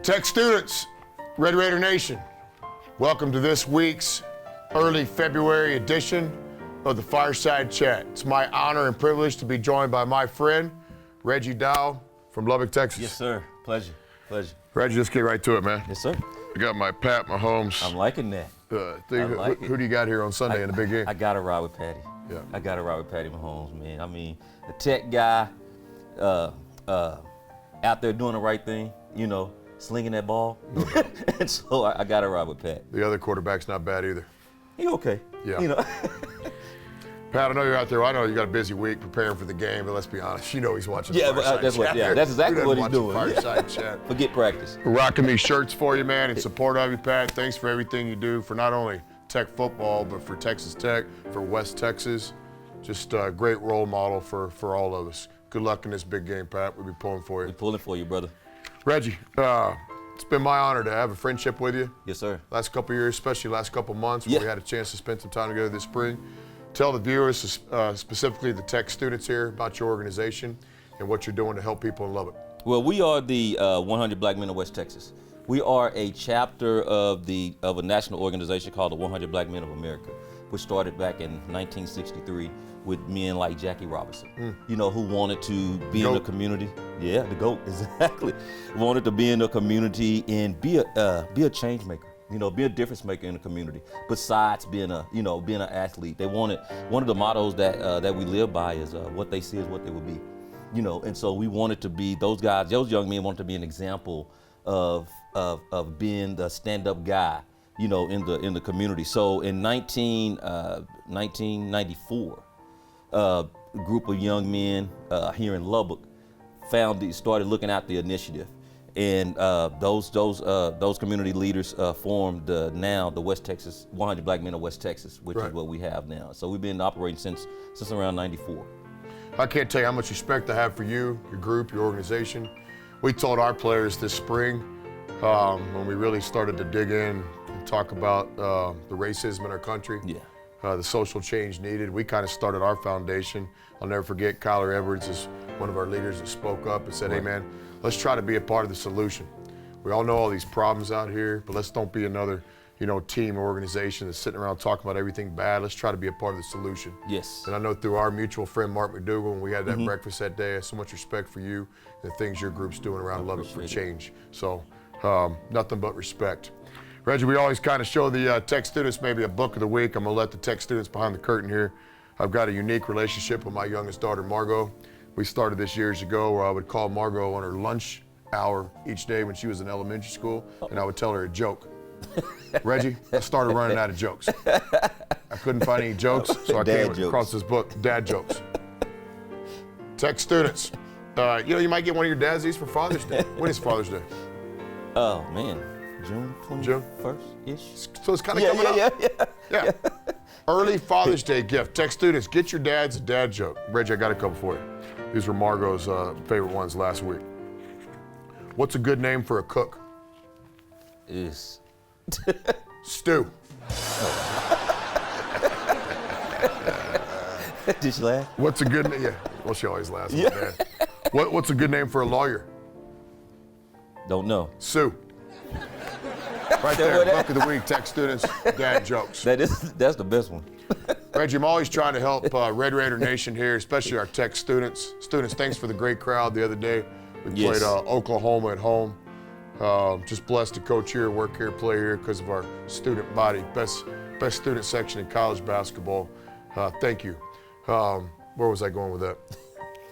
Tech students, Red Raider Nation, welcome to this week's early February edition of the Fireside Chat. It's my honor and privilege to be joined by my friend, Reggie Dow from Lubbock, Texas. Yes, sir. Pleasure. Reggie, let's get right to it, man. Yes, sir. I got my Pat Mahomes. I'm liking that. Who do you got here on Sunday in the big game? I got to ride with Patty. Yeah. I got to ride with Patty Mahomes, man. I mean, the tech guy out there doing the right thing, you know, slinging that ball. No doubt. And so I got to ride with Pat. The other quarterback's not bad either. He okay. Yeah. You know. Pat, I know you're out there. I know you got a busy week preparing for the game, but let's be honest. You know he's watching Yeah, Fireside that's Chat. that's exactly what he's doing. Fireside Chat. Forget practice. We're rocking these shirts for you, man, in support of you, Pat. Thanks for everything you do for not only Tech football, but for Texas Tech, for West Texas. Just a great role model for all of us. Good luck in this big game, Pat. We'll be pulling for you. We're pulling for you, brother. Reggie, it's been my honor to have a friendship with you. Yes, sir. Last couple of years, especially last couple of months, Yeah. where we had a chance to spend some time together this spring. Tell the viewers, specifically the Tech students here, about your organization and what you're doing to help people in Lubbock. Well, we are the 100 Black Men of West Texas. We are a chapter of a national organization called the 100 Black Men of America, which started back in 1963 with men like Jackie Robinson, you know, who wanted to be in the community. Yeah, the GOAT, exactly. Wanted to be in the community and be a change maker. You know, be a difference maker in the community. Besides being an athlete, they wanted, one of the mottos that we live by is what they see is what they will be. You know, and so we wanted to be those guys. Those young men wanted to be an example of being the stand-up guy, you know, in the community. So in 1994, a group of young men here in Lubbock started looking at the initiative. And those community leaders formed now the West Texas 100 Black Men of West Texas, which is what we have now. So we've been operating since around '94. I can't tell you how much respect I have for you, your group, your organization. We told our players this spring when we really started to dig in and talk about the racism in our country, the social change needed. We kind of started our foundation. I'll never forget Kyler Edwards is one of our leaders that spoke up and said, hey man, let's try to be a part of the solution. We all know all these problems out here, but let's don't be another, you know, team or organization that's sitting around talking about everything bad. Let's try to be a part of the solution. Yes. And I know through our mutual friend Mark McDougal, when we had that breakfast that day, I have so much respect for you and the things your group's doing around Lubbock for change. So nothing but respect. Reggie, we always kind of show the Tech students maybe a book of the week. I'm gonna let the Tech students behind the curtain here. I've got a unique relationship with my youngest daughter, Margot. We started this years ago where I would call Margot on her lunch hour each day when she was in elementary school, and I would tell her a joke. Reggie, I started running out of jokes. I couldn't find any jokes, so I came across this book, Dad Jokes. Tech students, you know, you might get one of your dads these for Father's Day. When is Father's Day? Oh man, June 21st-ish. So it's kind of coming up. Yeah. Early Father's Day gift. Tech students, get your dads a dad joke. Reggie, I got a couple for you. These were Margot's favorite ones last week. What's a good name for a cook? Stew. Did she laugh? What's a good name? Yeah. Well, she always laughs. Yeah. What's a good name for a lawyer? Don't know. Sue. Right there, book of the week, Tech students, dad jokes. That's the best one. Reggie, I'm always trying to help Red Raider Nation here, especially our Tech students. Students, thanks for the great crowd the other day. We played Oklahoma at home. Just blessed to coach here, work here, play here because of our student body. Best student section in college basketball. Thank you. Where was I going with that?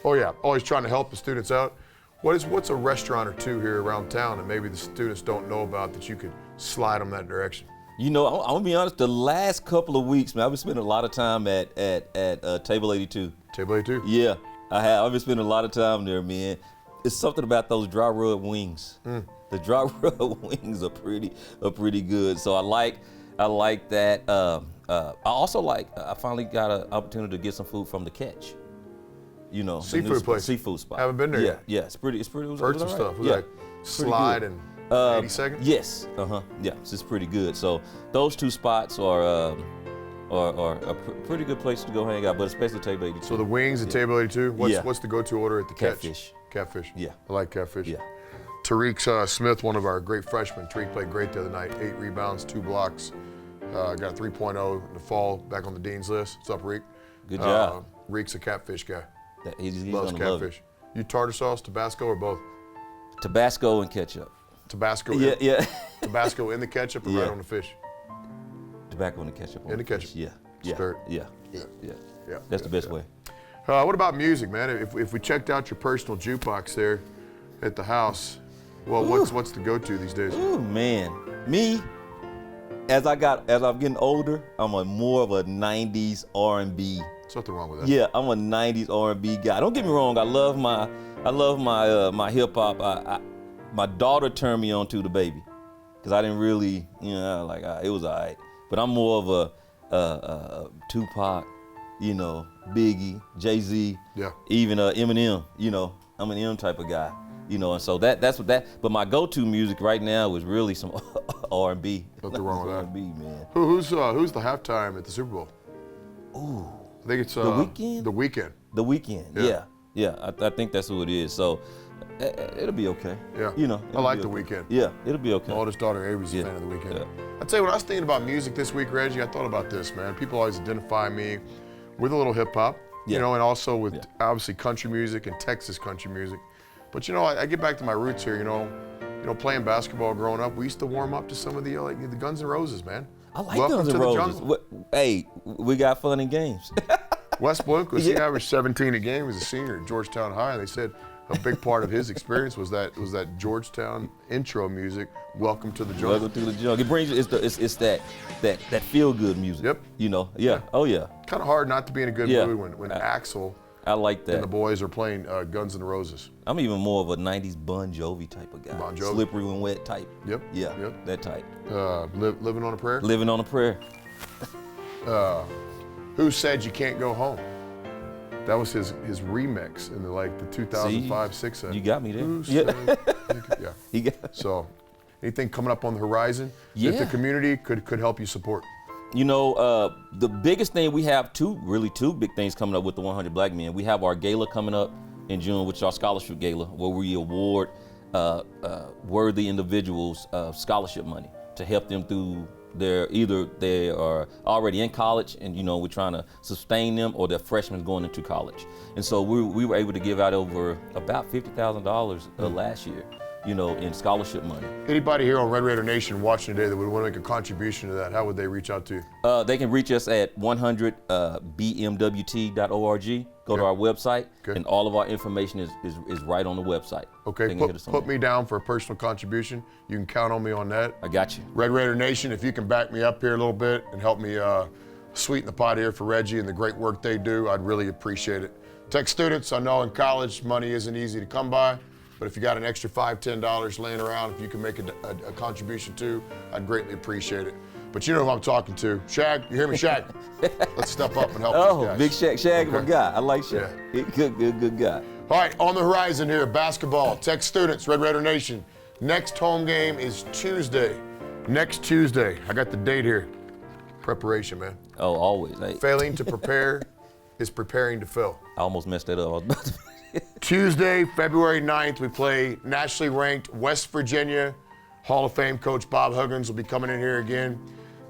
Oh yeah, always trying to help the students out. What's a restaurant or two here around town that maybe the students don't know about that you could slide them that direction? You know, I'm gonna be honest. The last couple of weeks, man, I've been spending a lot of time at Table 82. Table 82? Yeah, I have. I've been spending a lot of time there, man. It's something about those dry rub wings. The drop rub wings are pretty good. So I like that. I also I finally got an opportunity to get some food from the Catch. You know, seafood place. Seafood spot. Haven't been there yet. Yeah, it's pretty. It was Heard some all right. stuff. Was Yeah, that slide and 80 seconds? Yes. Yeah, it's pretty good. So those two spots are a pretty good place to go hang out, but especially Table 82. So the wings at Table 82. What's the go-to order at the Catch? Catfish. Catfish. Yeah. I like catfish. Yeah. Tariq Smith, one of our great freshmen. Tariq played great the other night. 8 rebounds, 2 blocks. Got a 3.0 in the fall, back on the Dean's list. What's up, Reek? Good job. Reek's a catfish guy. He's Loves gonna love catfish. You tartar sauce, Tabasco, or both? Tabasco and ketchup. Tabasco. Yeah. Tabasco in the ketchup or right on the fish? Tobacco and the ketchup. In the ketchup. Yeah. Stir it. Yeah. That's the best way. What about music, man? If we checked out your personal jukebox there at the house, well, what's the go-to these days? Ooh, man. Me, as I'm getting older, I'm more of a 90s R&B. There's nothing wrong with that. Yeah, I'm a 90s R&B guy. Don't get me wrong, I love my hip hop. My daughter turned me on to the baby, because I didn't really, it was all right. But I'm more of a Tupac, Biggie, Jay-Z, even Eminem. I'm an M type of guy. And so that's what that. But my go-to music right now is really some R&B. Nothing wrong with that. R&B, man. Who's the halftime at the Super Bowl? Ooh. I think it's The Weeknd. The Weeknd. The Weeknd. Yeah. I think that's who it is. So it'll be okay. Yeah. I like The Weeknd. Yeah, it'll be okay. My oldest daughter Avery's a fan of The Weeknd. Yeah. I'd say when I was thinking about music this week, Reggie, I thought about this, man. People always identify me with a little hip hop, and also with obviously country music and Texas country music. But I get back to my roots here. Playing basketball growing up, we used to warm up to some of the the Guns N' Roses, man. I like Guns N' Roses. Hey, we got fun and games. Wes Bloomquist, he averaged 17 a game as a senior at Georgetown High. They said a big part of his experience was that Georgetown intro music, "Welcome to the Jungle." Welcome to the Jungle. It brings you. It's that feel good music. Yep. Yeah. Oh yeah. Kind of hard not to be in a good mood when Axl. I like that. And the boys are playing Guns N' Roses. I'm even more of a 90s Bon Jovi type of guy. Bon Jovi. Slippery when wet type. Yep. Yeah. Yep. That type. Living on a Prayer. Living on a Prayer. Who Said You Can't Go Home? That was his remix in the 2005-06. You got me there. Who said He got. So, anything coming up on the horizon that the community could help you support? The biggest thing we have two big things coming up with the 100 Black Men. We have our gala coming up in June, which is our scholarship gala, where we award worthy individuals scholarship money to help them through either they are already in college and we're trying to sustain them, or they're freshmen going into college. And so we were able to give out over about $50,000 last year. In scholarship money. Anybody here on Red Raider Nation watching today that would want to make a contribution to that, how would they reach out to you? They can reach us at 100bmwt.org. Go to our website, and all of our information is right on the website. Okay, put me down for a personal contribution. You can count on me on that. I got you. Red Raider Nation, if you can back me up here a little bit and help me sweeten the pot here for Reggie and the great work they do, I'd really appreciate it. Tech students, I know in college money isn't easy to come by. But if you got an extra $5, $10 laying around, if you can make a contribution too, I'd greatly appreciate it. But you know who I'm talking to. Shag, you hear me, Shag? Let's step up and help these guys. Big Shag. Shag, my guy. I like Shag. Yeah. Good guy. All right, on the horizon here, basketball. Tech students, Red Raider Nation. Next home game is Tuesday. Next Tuesday. I got the date here. Preparation, man. Oh, always. Hey. Failing to prepare is preparing to fail. I almost messed that up. I was about to... Tuesday, February 9th, we play nationally ranked West Virginia. Hall of Fame coach Bob Huggins will be coming in here again.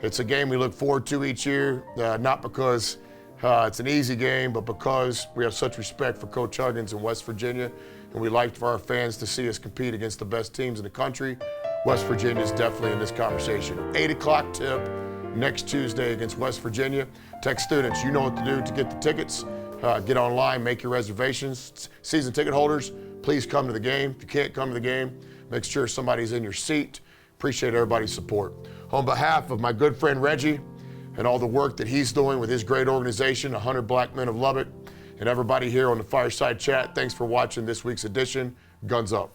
It's a game we look forward to each year, not because it's an easy game, but because we have such respect for Coach Huggins in West Virginia, and we like for our fans to see us compete against the best teams in the country. West Virginia is definitely in this conversation. 8 o'clock tip next Tuesday against West Virginia. Tech students, you know what to do to get the tickets. Get online, make your reservations. Season ticket holders, please come to the game. If you can't come to the game, make sure somebody's in your seat. Appreciate everybody's support. On behalf of my good friend Reggie and all the work that he's doing with his great organization, 100 Black Men of Lubbock, and everybody here on the Fireside Chat, thanks for watching this week's edition. Guns up.